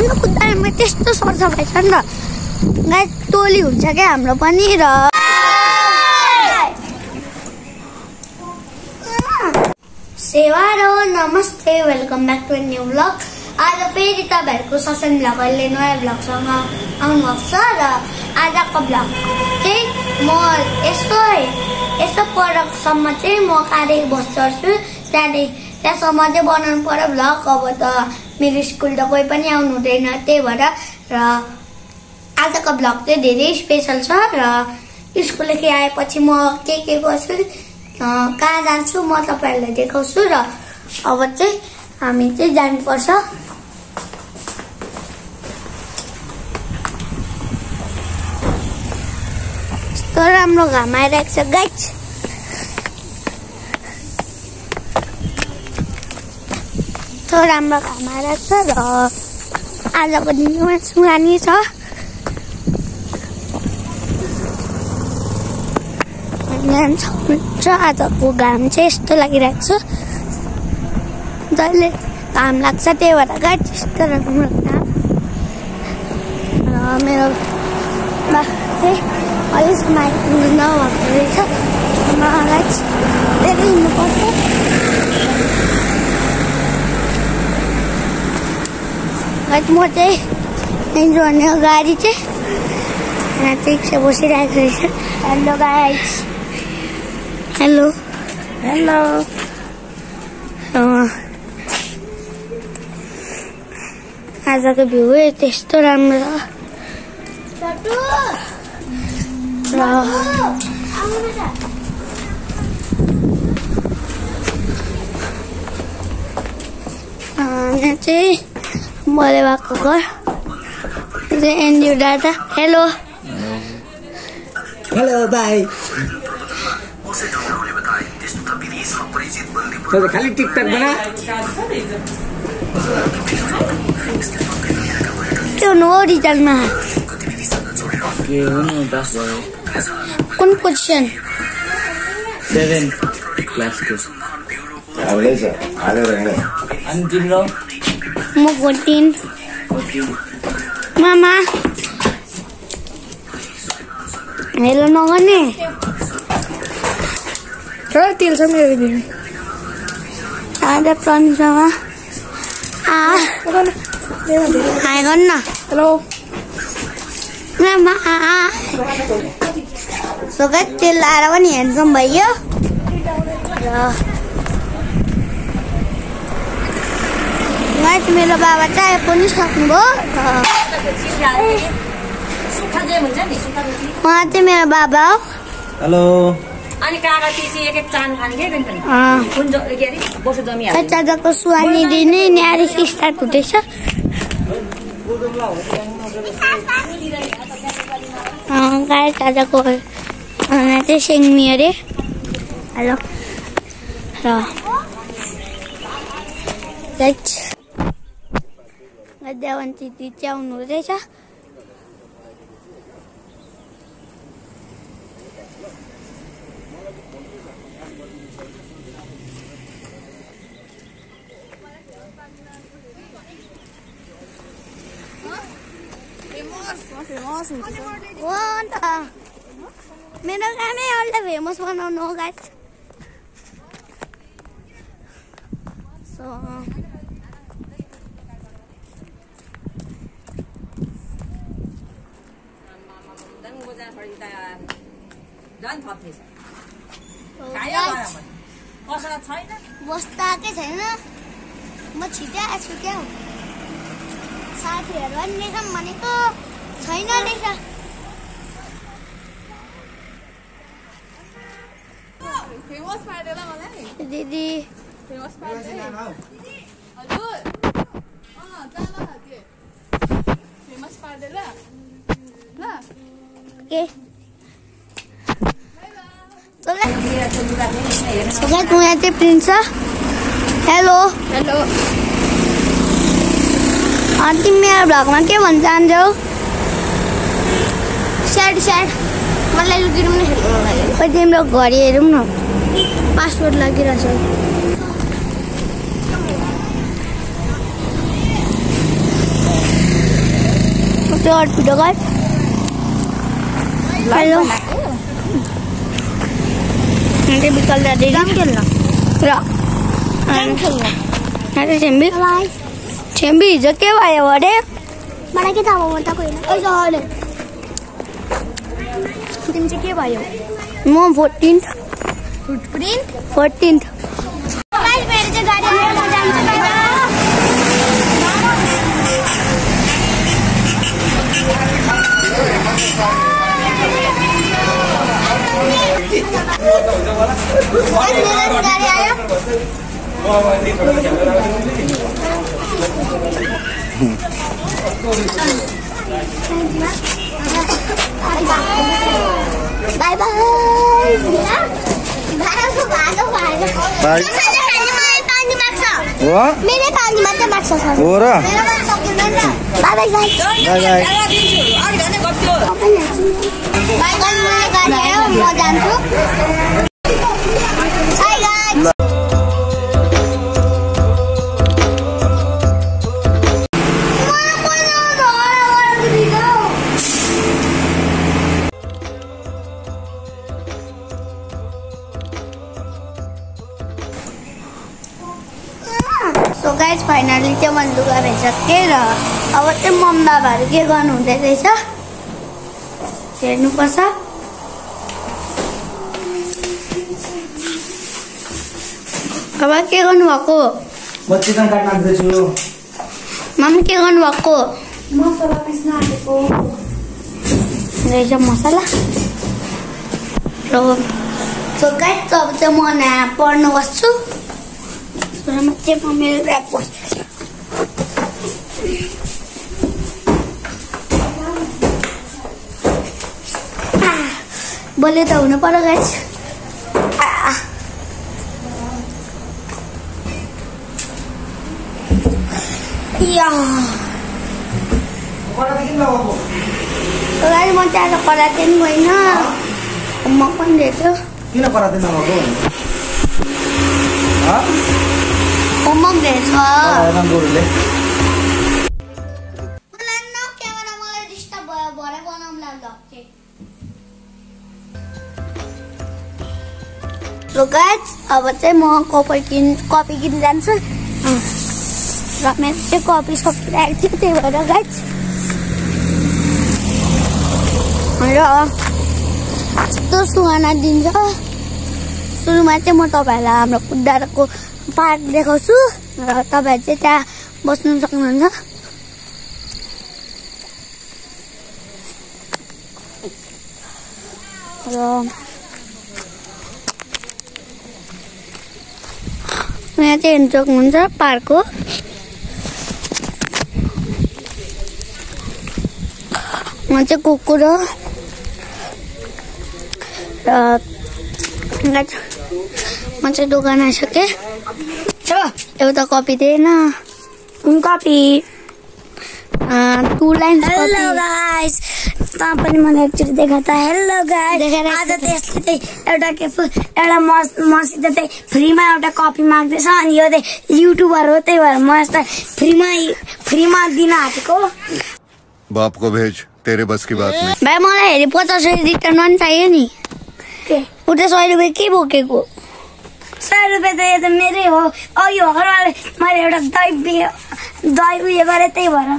उकालो कुद्दामा त्यस्तो सर्छ भएछ नि त गाइस टोली हुन्छ क्या हाम्रो पनि र सेवा र नमस्ते welcome back to new blog आज फेरि तपाईहरुको ससन ब्लग अहिले नयाँ ब्लगसँग आउनु भएको छ र आजको ब्लग चाहिँ म यस्तो पटकसम्म चाहिँ म काँडे बस्छु त्यहाँसम्म चाहिँ बनाउनु पर्यो ब्लग अब त मेरो स्कुल त कोही पनि आउनु हुँदैन त्यही भएर र आजको ब्लग चाहिँ धेरै स्पेशल छ र स्कुलदेखि आएपछि म के गर्छु कहाँ जान्छु म तपाईहरुलाई देखाउँछु र अब चाहिँ हामी चाहिँ जानुपर्छ यस्तो राम्रो घाम आइरहेको छ गाइस यस्तो राम्रो घाम आइरहेको छ र आजको दिनमा सुहानी छ आजको घाम चाहिँ यस्तो लागिरहेको छ जहिले घाम लाग्छ त्यही भएर गाइस यस्तो राम्रो घाम र मेरो बा चाहिँ अहिलेसम्म आइपुग्नु नभएको रहेछ मलाई धेरै हिँड्नुपर्छ म चाहिँ हिँड्छु भने गाडी चाहिँ यहाँ चाहिँ बसिरहेको रहेछ हेलो गाइस हेलो हेलो आजको भ्यू त्यस्तो राम्रो छ र यहाँ चाहिँ मैले भएको घर एन्ड्रु दादा हेलो हेलो बाई खाली टिकटक बना के हुनु हो रिजल्टमा कुन पोजिसन 7 क्लास को अनि तिम्रो म 14 मामा हेलो नगर्ने तेल छ मेरो दिनु आज प्रनिसमा हाई गर्न हेलो सबै तेल लाएर पनि ह्यान्डसम भइयो र मेरो बाबा चाहिँ पनि सक्नुभयो उहाँ चाहिँ मेरो बाबा हो हेलो अनि काका तिसी एक चान खाने के कुन के अरे बसो जमी हाल्छ आजको सुहानी दिन नै न्यारी स्टार्ट हुँदैछ गाई आजको चाहिँ सेङ्मी अरे हेलो र देवन्ती दिदी चाहिँ आउनु हुँदैछ मेरो कामै अहिले फेमस बनाउनु हो गाइस बस्दाकै छैन म छिटै आएको क्या साथीहरू पनि लेखौँ भनेको छैन रहेछ दिदी के प्रिन्स हेलो हेलो तिमी मेरो भ्लगमा के भन्न चाहन्छौ स्याड मलाई लुकिनु पनि हेर्नु तिम्रो घडी हेरौँ न पासपोर्ट लागिरहेछ short video guys. Hello. Nanti bakal ada jam खेलना. Ya. Jam खेलना. Nanti Cembi. Cembi जके वाया वाडे. मलाई के थाहा भयो त कोही न ओइ सले तिमी चाहिँ के भयो म 14th फुटप्रिन्ट 14th गाइस मेरो चाहिँ गाडी आयो म जान्छु मेरो गाडी आयो Bye bye. Bye. What? Mere pani mata maksa छ हो र Bye bye guys. Bye bye Bye guys मैले गाडी आयो म जान्छु Hi guys. So guys, finally चाहिँ मैले लुगा भेटिसकेँ र अब चाहिँ मम्मी बाबाहरू के गर्नु हुँदै रहेछ हेर्नुपर्छ अब के गर्नु भएको म चिकन काट्न आउँदैछु मम्मी के गर्नु भएको मसला पिस्न आएको रहेछ मसला सो गाइस अब चाहिँ म यहाँ पढ्नु बस्छु म मेरो ब्याग बस्छु बोले त हुनु पर्यो गाइस गाइस म चाहिँ आज कराते पनि गएन होमवर्क पनि दिएको किन कराते नगएको होमवर्क दिएछ रामगुरुले मलाई नक्याएर मलाई डिस्टर्ब भयो भरे बनाउनु लाग्दा सो गाइस अब चाहिँ म कपी किन जान्छु र मेरो चाहिँ कपी सकिरहेको थियो त्यही भएर गाइस र यस्तो सुहाना दिन्छ सुरुमा चाहिँ म तपाईँहरूलाई हाम्रो कुदाको पार्क देखाउँछु र तपाईँहरू चाहिँ त्यहाँ बस्नु सक्नुहुन्छ र यहाँ चाहिँ हेर्नु सक्नुहुन्छ पार्क हो म चाहिँ कुकुर हो र म चाहिँ दोकान आइसकेँ एउटा कपी दिएन कुन कपी 2 लाइन हेलो गाइस तपाईले मलाई एकचोटि देखा त हेलो गाइस आज त्यसले चाहिँ एउटा मसित चाहिँ फ्रीमा एउटा कपी माग्दैछ अनि यो चाहिँ युट्युबर हो त्यही भएर म यसलाई फ्रीमा दिन आँटेको बाप को भेज तेरे बस की बात नहीं भाइ मलाई हेरि 50 रुपियाँ रिटर्न पनि चाहियो नि के उता 100 रुपियाँ के बोकेको 100 रुपियाँ त यो त मेरै हो यो घरवाले मैले एउटा दही उयो गरेँ त्यही भएर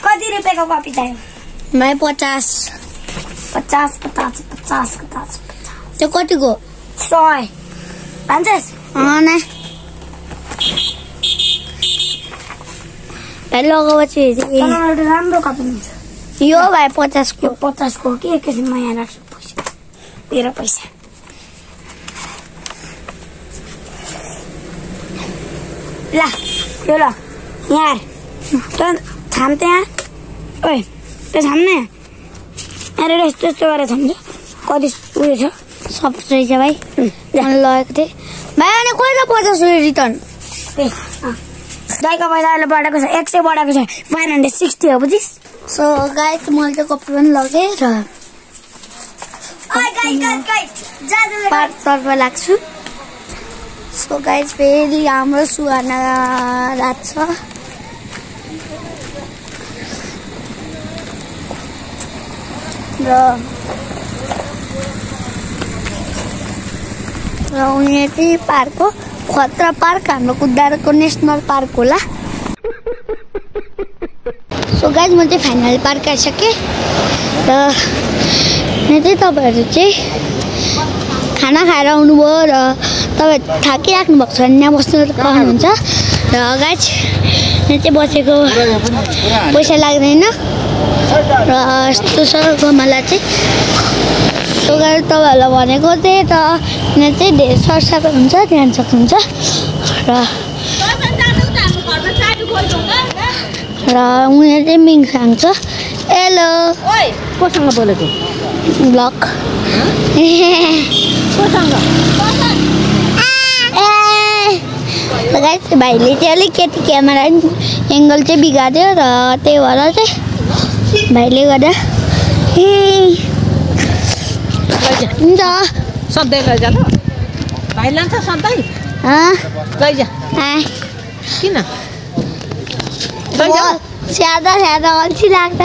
कति रुपियाँको कपी चाहियो भाइ 50 त्यो कतिको 100 भन्छस् नै भाइ लगाएपछि एउटा राम्रो कपी हुन्छ यो भाइ 50 को 50 को के एकैछिन म यहाँ राख्छु पैसा तेरो पैसा ल यो ल यहाँ त थाम त्यहाँ ओइ त्यो थाम्ने अरे यस्तो यस्तो गरेर थाम्छ कति उयो छ सब रहेछ भाइ लगेको थिएँ भाइ अनि कहिले 50 रुपियाँ रिटर्न दहीको पैसा अहिले बढेको छ 100 बढेको छ 560 हो बुझिस् सो गाइस मैले चाहिँ कपी पनि लगेँ र पार्कतर्फ लाग्छु सो गाइस फेरि हाम्रो सुहाना रात छ र उनीहरू चाहिँ पार्क हो खतरा पार्क हाम्रो कुदारको नेसनल पार्क होला सो गाइज म चाहिँ फाइनल पार्क आइसकेँ र यहाँ चाहिँ तपाईँहरू चाहिँ खाना खाएर आउनुभयो र तपाईँ थाकिराख्नु भएको छ भने यहाँ बस्नु पाउनुहुन्छ र गाइज यहाँ चाहिँ बसेको पैसा लाग्दैन र यस्तो छ गमला चाहिँ सो गाइज तपाईँहरूलाई भनेको चाहिँ त यहाँ चाहिँ धेरै सरसाको हुन्छ ध्यान सक्नुहुन्छ र उनीहरू चाहिँ मिङसाङ छ हेलो कोसँग बोलेको ब्लक गाइस भाइले चाहिँ अलिकति क्यामेरा एङ्गल चाहिँ बिगार्यो र त्यही भएर चाहिँ भाइले गर्दा हुन्छ सधैँ लैजा ल भाइ लान्छ सधैँ लैजा किन स्यादा स्यादा अल्छी लाग्छ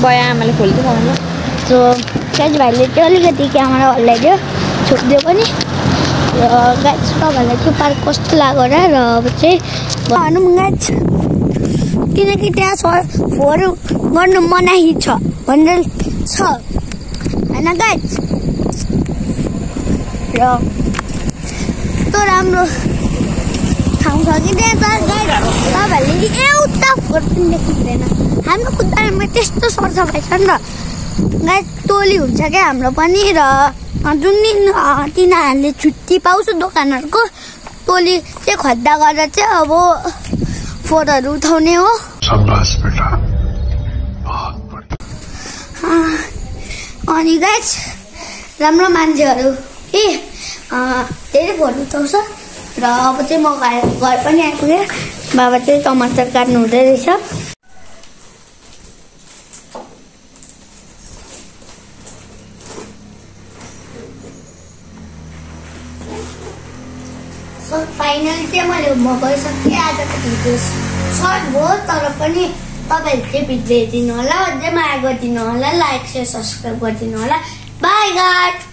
बया आमाले खोलिदियो मलाई सो गाइस भाइले चाहिँ अलिकति क्यामेरा हल्लाइदियो छोपिदियो पनि र गाइस तपाईँहरूलाई त्यो पार्क कस्तो लाग्यो र अब चाहिँ भनौँ गाइस किनकि त्यहाँ फोहोर गर्नु मनाही छ भनेर छ होइन गाइस र यस्तो राम्रो ठाउँ छ कि त्यहाँ त गाइस तपाईँहरूले एउटा फोहोर पनि देख्नुहुँदैन हाम्रो कुदामा त्यस्तो सरसफाइ छ नि त गाइस टोली हुन्छ क्या हाम्रो पनि र जुन दिन तिनीहरूले छुट्टी पाउँछ दोकानहरूको टोली चाहिँ खड्डा गरेर चाहिँ अब फोटोहरू उठाउने हो अनि गाइस राम्रो मान्छेहरू के धेरै फोटो उठाउँछ र अब चाहिँ म घर पनि आइपुगेँ बाबा चाहिँ टमाटर काट्नु हुँदै रहेछ फाइनली चाहिँ मैले गइसकेँ आजको भिडियो सर्ट भयो तर पनि तपाईँहरूले चाहिँ भिडियो हेरिदिनु होला अझै माया गरिदिनु होला लाइक सेयर सब्सक्राइब गरिदिनु होला बाई गाइस